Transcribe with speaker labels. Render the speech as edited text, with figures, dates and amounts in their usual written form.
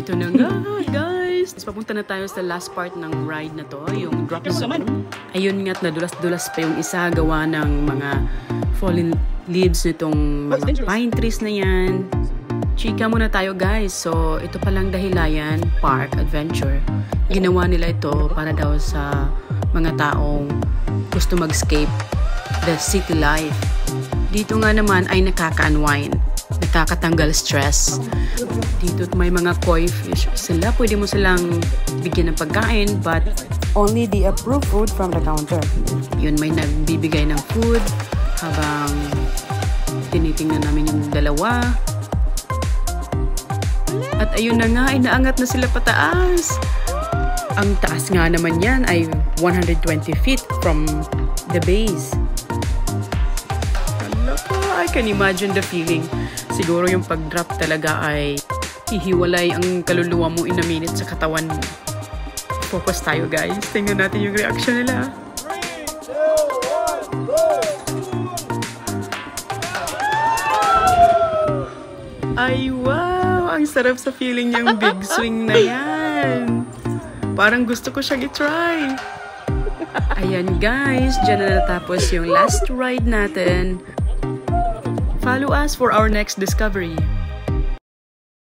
Speaker 1: Ito na nga, guys. Papunta na tayo sa last part ng ride na to, yung drop zone. Ayun nga't nadulas-dulas pa yung isa, gawa ng mga fallen leaves nitong mga pine trees na yan. Chika muna tayo, guys. So, ito palang Dahilayan Park Adventure. Ginawa nila ito para daw sa mga taong gusto mag-escape the city life. Dito nga naman ay nakaka-unwind, nakakatanggal stress. Dito may mga koi fish sila. Pwede mo silang bigyan ng pagkain, but only the approved food from the counter. Yun, may nagbibigay ng food habang tinitingnan namin yung dalawa. At ayun na nga, inaangat na sila pataas. Ang taas nga naman yan ay 120 feet from the base. I can imagine the feeling. Siguro yung pag-drop talaga ay hihiwalay ang kaluluwa mo in a minute sa katawan mo. Focus tayo, guys. Tingnan natin yung reaction nila. 3, 2, 1. Ay, wow! Ang sarap sa feeling niyang big swing na yan. Parang gusto ko siyang i-try. Ayan, guys. Diyan na natapos yung last ride natin. Follow us for our next discovery.